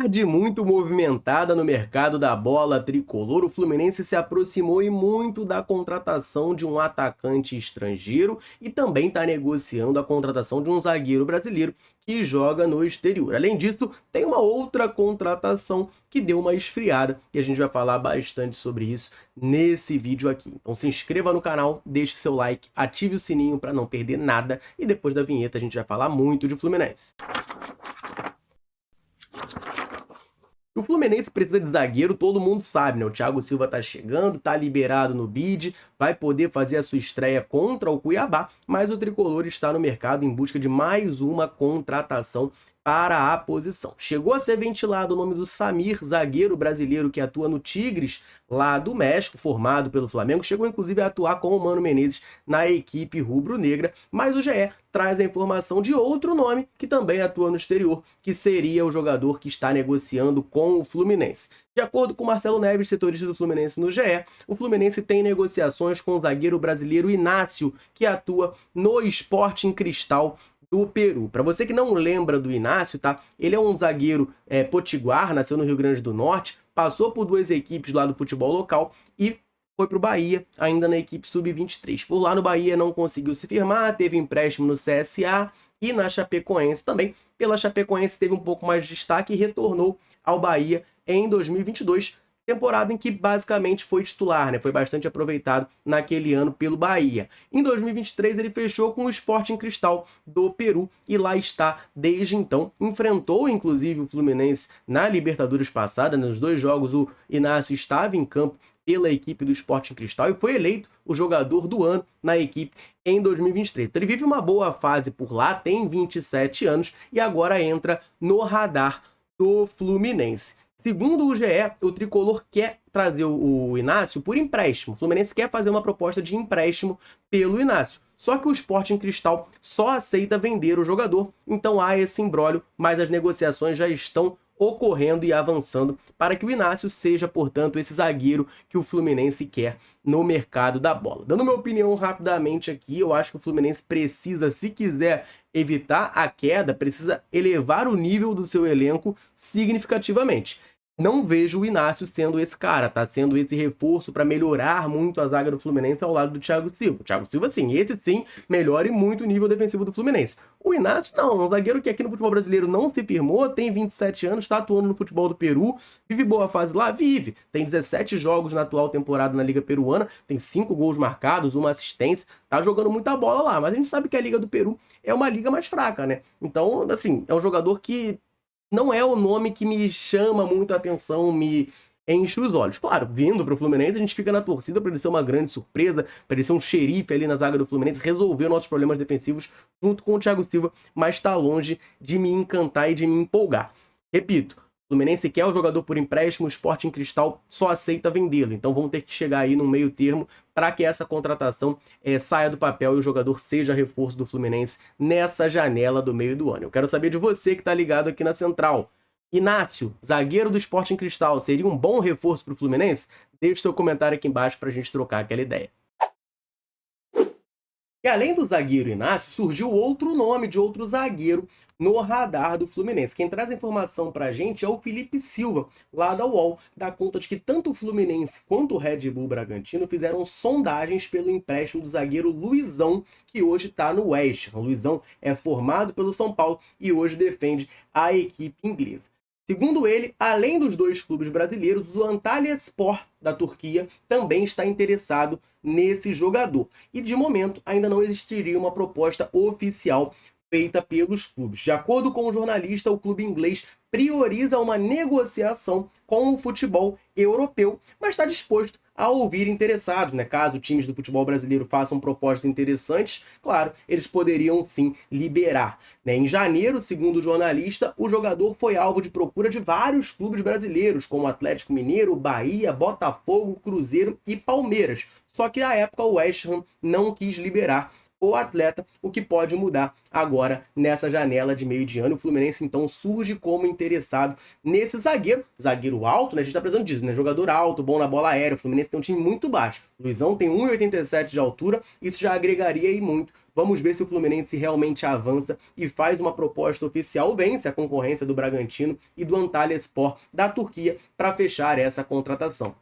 Tarde muito movimentada no mercado da bola tricolor, o Fluminense se aproximou e muito da contratação de um atacante estrangeiro e também está negociando a contratação de um zagueiro brasileiro que joga no exterior. Além disso, tem uma outra contratação que deu uma esfriada e a gente vai falar bastante sobre isso nesse vídeo aqui. Então se inscreva no canal, deixe seu like, ative o sininho para não perder nada e depois da vinheta a gente vai falar muito de Fluminense. O Fluminense precisa de zagueiro, todo mundo sabe, né? O Thiago Silva tá chegando, tá liberado no bid, vai poder fazer a sua estreia contra o Cuiabá, mas o tricolor está no mercado em busca de mais uma contratação para a posição. Chegou a ser ventilado o nome do Samir, zagueiro brasileiro que atua no Tigres, lá do México, formado pelo Flamengo. Chegou inclusive a atuar com o Mano Menezes na equipe rubro-negra, mas o GE traz a informação de outro nome que também atua no exterior, que seria o jogador que está negociando com o Fluminense. De acordo com Marcelo Neves, setorista do Fluminense no GE, o Fluminense tem negociações com o zagueiro brasileiro Inácio, que atua no Sporting Cristal do Peru. Para você que não lembra do Inácio, tá? Ele é um zagueiro potiguar, nasceu no Rio Grande do Norte, passou por duas equipes lá do futebol local e foi para o Bahia, ainda na equipe sub-23. Por lá no Bahia não conseguiu se firmar, teve empréstimo no CSA e na Chapecoense também. Pela Chapecoense teve um pouco mais de destaque e retornou ao Bahia em 2022, temporada em que basicamente foi titular, né? Foi bastante aproveitado naquele ano pelo Bahia. Em 2023 ele fechou com o Sporting Cristal do Peru e lá está desde então. Enfrentou inclusive o Fluminense na Libertadores passada, nos dois jogos o Inácio estava em campo pela equipe do Sporting Cristal e foi eleito o jogador do ano na equipe em 2023. Então ele vive uma boa fase por lá, tem 27 anos e agora entra no radar do Fluminense. Segundo o GE, o tricolor quer trazer o Inácio por empréstimo. O Fluminense quer fazer uma proposta de empréstimo pelo Inácio. Só que o Sporting Cristal só aceita vender o jogador, então há esse imbróglio, mas as negociações já estão ocorrendo e avançando para que o Inácio seja, portanto, esse zagueiro que o Fluminense quer no mercado da bola. Dando minha opinião rapidamente aqui, eu acho que o Fluminense precisa, se quiser evitar a queda, precisa elevar o nível do seu elenco significativamente. Não vejo o Inácio sendo esse cara, tá? Sendo esse reforço para melhorar muito a zaga do Fluminense ao lado do Thiago Silva. O Thiago Silva, sim, esse sim, melhore muito o nível defensivo do Fluminense. O Inácio, não, um zagueiro que aqui no futebol brasileiro não se firmou, tem 27 anos, está atuando no futebol do Peru, vive boa fase lá, vive. Tem 17 jogos na atual temporada na Liga Peruana, tem 5 gols marcados, uma assistência, tá jogando muita bola lá, mas a gente sabe que a Liga do Peru é uma liga mais fraca, né? Então, assim, é um jogador que não é o nome que me chama muito a atenção, me enche os olhos. Claro, vindo para o Fluminense, a gente fica na torcida para ele ser uma grande surpresa, para ele ser um xerife ali na zaga do Fluminense, resolver nossos problemas defensivos junto com o Thiago Silva, mas está longe de me encantar e de me empolgar. Repito, o Fluminense quer o jogador por empréstimo, o Sporting Cristal só aceita vendê-lo. Então vamos ter que chegar aí no meio termo para que essa contratação saia do papel e o jogador seja reforço do Fluminense nessa janela do meio do ano. Eu quero saber de você que está ligado aqui na Central. Inácio, zagueiro do Sporting Cristal, seria um bom reforço para o Fluminense? Deixe seu comentário aqui embaixo para a gente trocar aquela ideia. E além do zagueiro Inácio, surgiu outro nome de outro zagueiro no radar do Fluminense. Quem traz a informação pra gente é o Felipe Silva, lá da UOL, dá conta de que tanto o Fluminense quanto o Red Bull Bragantino fizeram sondagens pelo empréstimo do zagueiro Luizão, que hoje está no West Ham. O Luizão é formado pelo São Paulo e hoje defende a equipe inglesa. Segundo ele, além dos dois clubes brasileiros, o Antalyaspor da Turquia também está interessado nesse jogador. E de momento ainda não existiria uma proposta oficial feita pelos clubes. De acordo com o jornalista, o clube inglês prioriza uma negociação com o futebol europeu, mas está disposto a ouvir interessados, né? Caso times do futebol brasileiro façam propostas interessantes, claro, eles poderiam sim liberar, né? Em janeiro, segundo o jornalista, o jogador foi alvo de procura de vários clubes brasileiros, como Atlético Mineiro, Bahia, Botafogo, Cruzeiro e Palmeiras. Só que na época o West Ham não quis liberar o atleta, o que pode mudar agora nessa janela de meio de ano. O Fluminense então surge como interessado nesse zagueiro alto, né? A gente tá precisando disso, né? Jogador alto, bom na bola aérea. O Fluminense tem um time muito baixo. O Luizão tem 1,87 de altura, isso já agregaria aí muito. Vamos ver se o Fluminense realmente avança e faz uma proposta oficial, vence a concorrência do Bragantino e do Antalyaspor da Turquia para fechar essa contratação.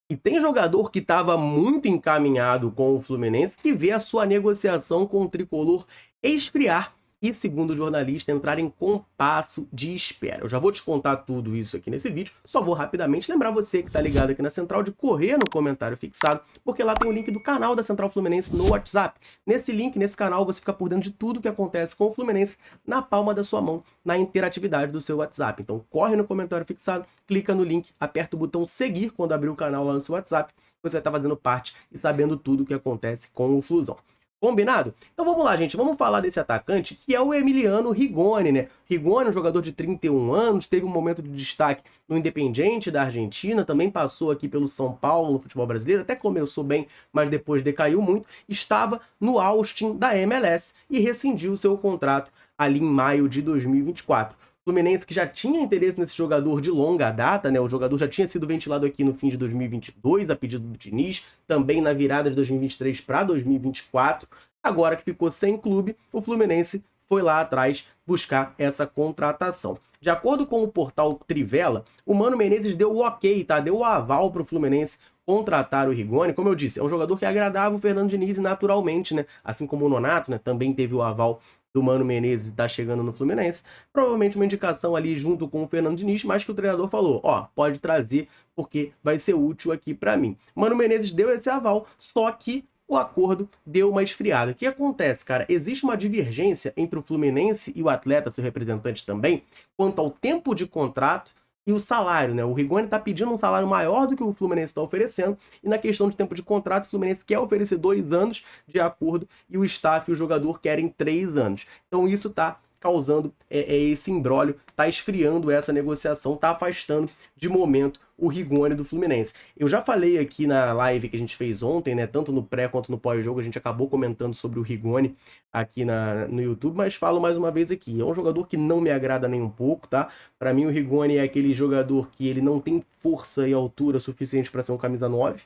E tem jogador que estava muito encaminhado com o Fluminense que vê a sua negociação com o tricolor esfriar e, segundo o jornalista, entrar em compasso de espera. Eu já vou te contar tudo isso aqui nesse vídeo, só vou rapidamente lembrar você que está ligado aqui na Central de correr no comentário fixado, porque lá tem o link do canal da Central Fluminense no WhatsApp. Nesse link, nesse canal, você fica por dentro de tudo que acontece com o Fluminense na palma da sua mão, na interatividade do seu WhatsApp. Então corre no comentário fixado, clica no link, aperta o botão seguir quando abrir o canal lá no seu WhatsApp, você vai estar fazendo parte e sabendo tudo o que acontece com o Flusão. Combinado? Então vamos lá, gente. Vamos falar desse atacante que é o Emiliano Rigoni, né? Rigoni é um jogador de 31 anos, teve um momento de destaque no Independiente da Argentina, também passou aqui pelo São Paulo no futebol brasileiro, até começou bem, mas depois decaiu muito. Estava no Austin da MLS e rescindiu seu contrato ali em maio de 2024. Fluminense que já tinha interesse nesse jogador de longa data, né? O jogador já tinha sido ventilado aqui no fim de 2022, a pedido do Diniz, também na virada de 2023 para 2024. Agora que ficou sem clube, o Fluminense foi lá atrás buscar essa contratação. De acordo com o portal Trivela, o Mano Menezes deu o ok, tá? Deu o aval para o Fluminense contratar o Rigoni. Como eu disse, é um jogador que agradava o Fernando Diniz naturalmente, né? Assim como o Nonato, né? Também teve o aval do Mano Menezes está chegando no Fluminense, provavelmente uma indicação ali junto com o Fernando Diniz, mas que o treinador falou, ó, pode trazer porque vai ser útil aqui para mim. Mano Menezes deu esse aval, só que o acordo deu uma esfriada. O que acontece, cara? Existe uma divergência entre o Fluminense e o atleta, seu representante também, quanto ao tempo de contrato e o salário, né? O Rigoni está pedindo um salário maior do que o Fluminense está oferecendo, e na questão de tempo de contrato, o Fluminense quer oferecer 2 anos de acordo, e o staff e o jogador querem 3 anos. Então isso está causando esse imbróglio, está esfriando essa negociação, está afastando de momento o Rigoni do Fluminense. Eu já falei aqui na live que a gente fez ontem, né, tanto no pré quanto no pós-jogo, a gente acabou comentando sobre o Rigoni aqui no YouTube, mas falo mais uma vez aqui, é um jogador que não me agrada nem um pouco, tá? Para mim o Rigoni é aquele jogador que ele não tem força e altura suficiente para ser um camisa 9,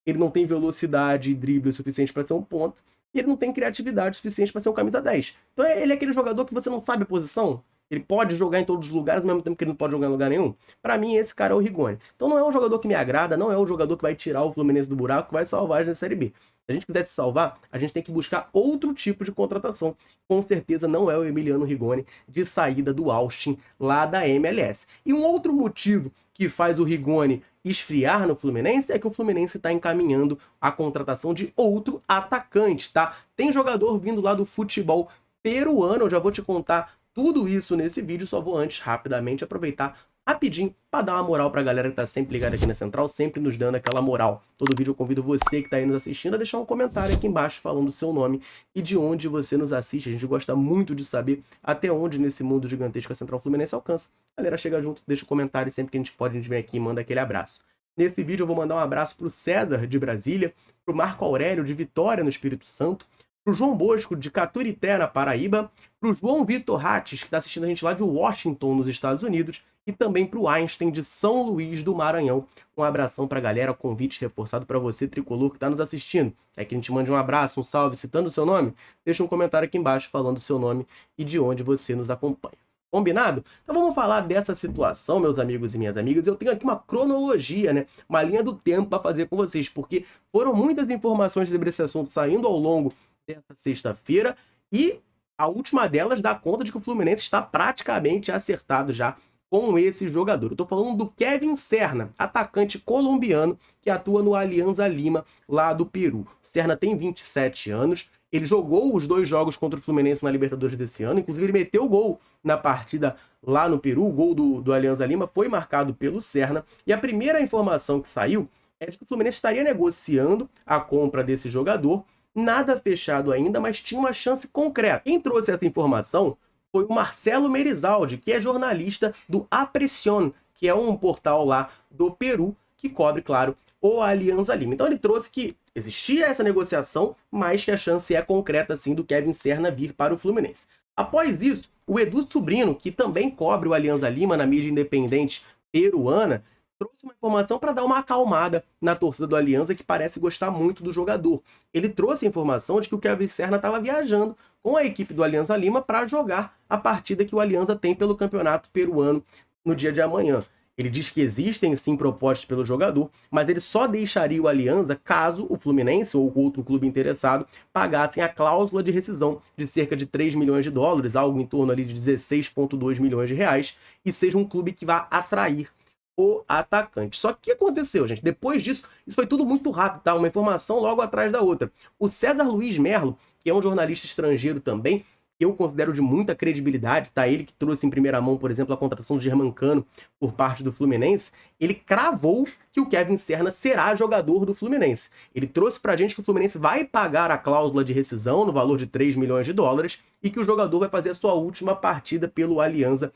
ele não tem velocidade e drible suficiente para ser um ponta, e ele não tem criatividade suficiente para ser um camisa 10. Então ele é aquele jogador que você não sabe a posição, ele pode jogar em todos os lugares, ao mesmo tempo que ele não pode jogar em lugar nenhum. Para mim, esse cara é o Rigoni. Então não é um jogador que me agrada, não é um jogador que vai tirar o Fluminense do buraco, que vai salvar a gente da Série B. Se a gente quiser se salvar, a gente tem que buscar outro tipo de contratação. Com certeza não é o Emiliano Rigoni de saída do Austin, lá da MLS. E um outro motivo que faz o Rigoni esfriar no Fluminense é que o Fluminense está encaminhando a contratação de outro atacante, tá? Tem jogador vindo lá do futebol peruano, eu já vou te contar tudo isso nesse vídeo, só vou antes rapidamente aproveitar rapidinho para dar uma moral para a galera que tá sempre ligada aqui na Central, sempre nos dando aquela moral. Todo vídeo eu convido você que está aí nos assistindo a deixar um comentário aqui embaixo falando o seu nome e de onde você nos assiste. A gente gosta muito de saber até onde nesse mundo gigantesco a Central Fluminense alcança. A galera chega junto, deixa um comentário e sempre que a gente pode, a gente vem aqui e manda aquele abraço. Nesse vídeo eu vou mandar um abraço para o César de Brasília, para o Marco Aurélio de Vitória no Espírito Santo, para o João Bosco de Caturité na Paraíba, para o João Vitor Rates, que está assistindo a gente lá de Washington, nos Estados Unidos, e também para o Einstein de São Luís do Maranhão. Um abração para a galera, convite reforçado para você, tricolor, que está nos assistindo. É que a gente mande um abraço, um salve, citando o seu nome? Deixa um comentário aqui embaixo falando o seu nome e de onde você nos acompanha. Combinado? Então vamos falar dessa situação, meus amigos e minhas amigas. Eu tenho aqui uma cronologia, né? Uma linha do tempo para fazer com vocês, porque foram muitas informações sobre esse assunto saindo ao longo dessa sexta-feira, e a última delas dá conta de que o Fluminense está praticamente acertado já com esse jogador. Eu tô falando do Kevin Serna, atacante colombiano que atua no Alianza Lima, lá do Peru. Serna tem 27 anos, ele jogou os 2 jogos contra o Fluminense na Libertadores desse ano, inclusive ele meteu o gol na partida lá no Peru, o gol do Alianza Lima foi marcado pelo Serna, e a primeira informação que saiu é de que o Fluminense estaria negociando a compra desse jogador. Nada fechado ainda, mas tinha uma chance concreta. Quem trouxe essa informação foi o Marcelo Merizaldi, que é jornalista do Aprecion, que é um portal lá do Peru, que cobre, claro, o Alianza Lima. Então ele trouxe que existia essa negociação, mas que a chance é concreta sim do Kevin Serna vir para o Fluminense. Após isso, o Edu Subrino, que também cobre o Alianza Lima na mídia independente peruana, trouxe uma informação para dar uma acalmada na torcida do Alianza, que parece gostar muito do jogador. Ele trouxe a informação de que o Kevin Serna estava viajando com a equipe do Alianza Lima para jogar a partida que o Alianza tem pelo campeonato peruano no dia de amanhã. Ele diz que existem sim propostas pelo jogador, mas ele só deixaria o Alianza caso o Fluminense ou outro clube interessado pagassem a cláusula de rescisão de cerca de 3 milhões de dólares, algo em torno ali de 16,2 milhões de reais, e seja um clube que vá atrair o atacante. Só que o que aconteceu, gente? Depois disso, isso foi tudo muito rápido, tá? Uma informação logo atrás da outra. O César Luiz Merlo, que é um jornalista estrangeiro também, que eu considero de muita credibilidade, tá? Ele que trouxe em primeira mão, por exemplo, a contratação de Germancano por parte do Fluminense, ele cravou que o Kevin Serna será jogador do Fluminense. Ele trouxe pra gente que o Fluminense vai pagar a cláusula de rescisão no valor de 3 milhões de dólares e que o jogador vai fazer a sua última partida pelo Alianza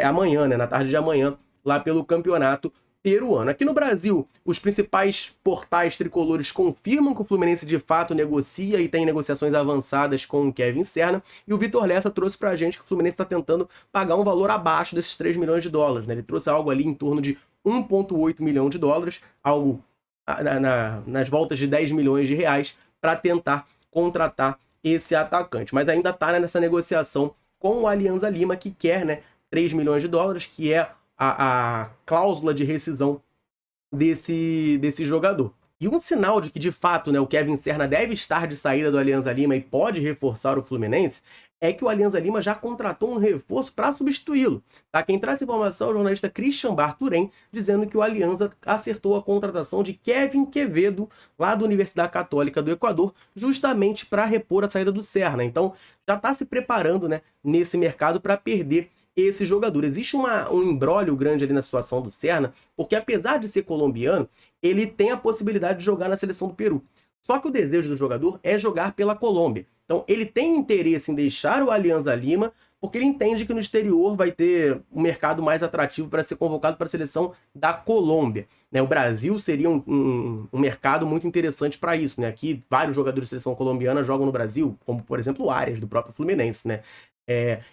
amanhã, né? Na tarde de amanhã, lá pelo campeonato peruano. Aqui no Brasil, os principais portais tricolores confirmam que o Fluminense de fato negocia e tem negociações avançadas com o Kevin Serna, e o Vitor Lessa trouxe pra gente que o Fluminense está tentando pagar um valor abaixo desses 3 milhões de dólares, né? Ele trouxe algo ali em torno de 1,8 milhão de dólares, algo nas voltas de 10 milhões de reais, para tentar contratar esse atacante. Mas ainda está nessa negociação com o Alianza Lima, que quer, né, 3 milhões de dólares, que é a cláusula de rescisão desse jogador. E um sinal de que, de fato, né, o Kevin Serna deve estar de saída do Alianza Lima e pode reforçar o Fluminense é que o Alianza Lima já contratou um reforço para substituí-lo. Tá? Quem traz essa informação é o jornalista Christian Barturen, dizendo que o Alianza acertou a contratação de Kevin Quevedo, lá da Universidade Católica do Equador, justamente para repor a saída do Serna. Então, já está se preparando, né, nesse mercado para perder esse jogador. Existe um imbróglio grande ali na situação do Serna, porque apesar de ser colombiano, ele tem a possibilidade de jogar na seleção do Peru. Só que o desejo do jogador é jogar pela Colômbia. Então, ele tem interesse em deixar o Alianza Lima, porque ele entende que no exterior vai ter um mercado mais atrativo para ser convocado para a seleção da Colômbia. Né? O Brasil seria um mercado muito interessante para isso. Né? Aqui, vários jogadores de seleção colombiana jogam no Brasil, como, por exemplo, o Arias, do próprio Fluminense. Né?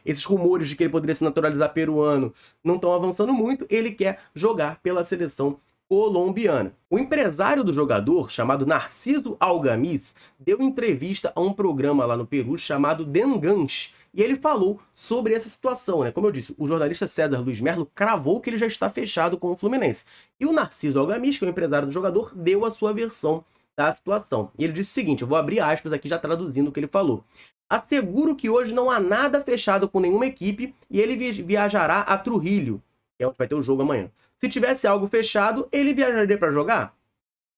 Esses rumores de que ele poderia se naturalizar peruano não estão avançando muito. Ele quer jogar pela seleção colombiana. O empresário do jogador, chamado Narciso Algamis, deu entrevista a um programa lá no Peru chamado Denganche, e ele falou sobre essa situação, né? Como eu disse, o jornalista César Luiz Merlo cravou que ele já está fechado com o Fluminense. E o Narciso Algamis, que é o empresário do jogador, deu a sua versão da situação. E ele disse o seguinte, eu vou abrir aspas aqui já traduzindo o que ele falou. Asseguro que hoje não há nada fechado com nenhuma equipe e ele viajará a Trujillo, que é onde vai ter o jogo amanhã. Se tivesse algo fechado, ele viajaria para jogar?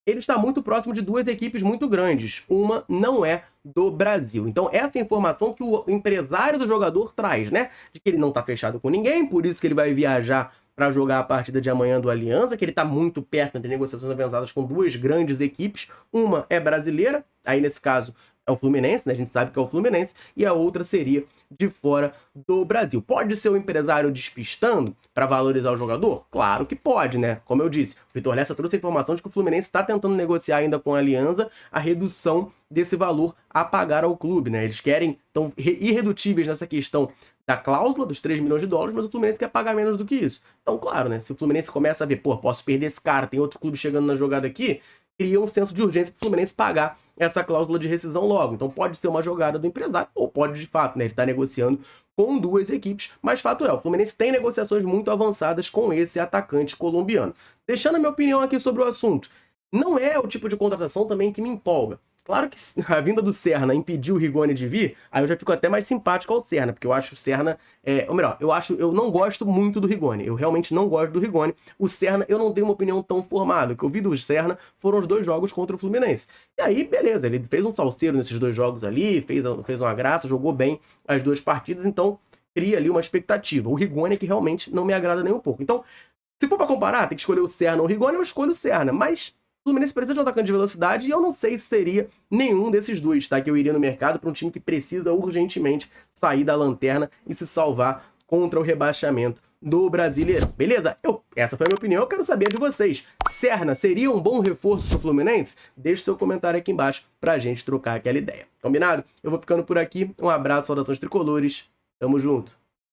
Ele está muito próximo de duas equipes muito grandes. Uma não é do Brasil. Então, essa é a informação que o empresário do jogador traz, né? De que ele não está fechado com ninguém, por isso que ele vai viajar para jogar a partida de amanhã do Alianza, que ele está muito perto de negociações avançadas com duas grandes equipes. Uma é brasileira, aí nesse caso é o Fluminense, né? A gente sabe que é o Fluminense, e a outra seria de fora do Brasil. Pode ser o empresário despistando para valorizar o jogador? Claro que pode, né? Como eu disse, o Vitor Lessa trouxe a informação de que o Fluminense está tentando negociar ainda com a Alianza a redução desse valor a pagar ao clube, né? Eles querem, estão irredutíveis nessa questão da cláusula dos 3 milhões de dólares, mas o Fluminense quer pagar menos do que isso. Então, claro, né? Se o Fluminense começa a ver, pô, posso perder esse cara, tem outro clube chegando na jogada aqui, cria um senso de urgência para o Fluminense pagar essa cláusula de rescisão logo. Então pode ser uma jogada do empresário, ou pode de fato, né? Ele está negociando com duas equipes, mas fato é, o Fluminense tem negociações muito avançadas com esse atacante colombiano. Deixando a minha opinião aqui sobre o assunto, não é o tipo de contratação também que me empolga. Claro que a vinda do Serna impediu o Rigoni de vir, aí eu já fico até mais simpático ao Serna, porque eu acho o Serna, ou melhor, eu não gosto muito do Rigoni, eu realmente não gosto do Rigoni. O Serna, eu não tenho uma opinião tão formada, o que eu vi do Serna foram os 2 jogos contra o Fluminense. E aí, beleza, ele fez um salseiro nesses 2 jogos ali, fez uma graça, jogou bem as 2 partidas, então cria ali uma expectativa. O Rigoni é que realmente não me agrada nem um pouco. Então, se for pra comparar, tem que escolher o Serna ou o Rigoni, eu escolho o Serna, mas o Fluminense precisa de um atacante de velocidade e eu não sei se seria nenhum desses 2, tá? Que eu iria no mercado para um time que precisa urgentemente sair da lanterna e se salvar contra o rebaixamento do Brasileirão. Beleza? Essa foi a minha opinião, eu quero saber de vocês. Serna seria um bom reforço pro Fluminense? Deixe seu comentário aqui embaixo pra gente trocar aquela ideia. Combinado? Eu vou ficando por aqui. Um abraço, saudações tricolores. Tamo junto.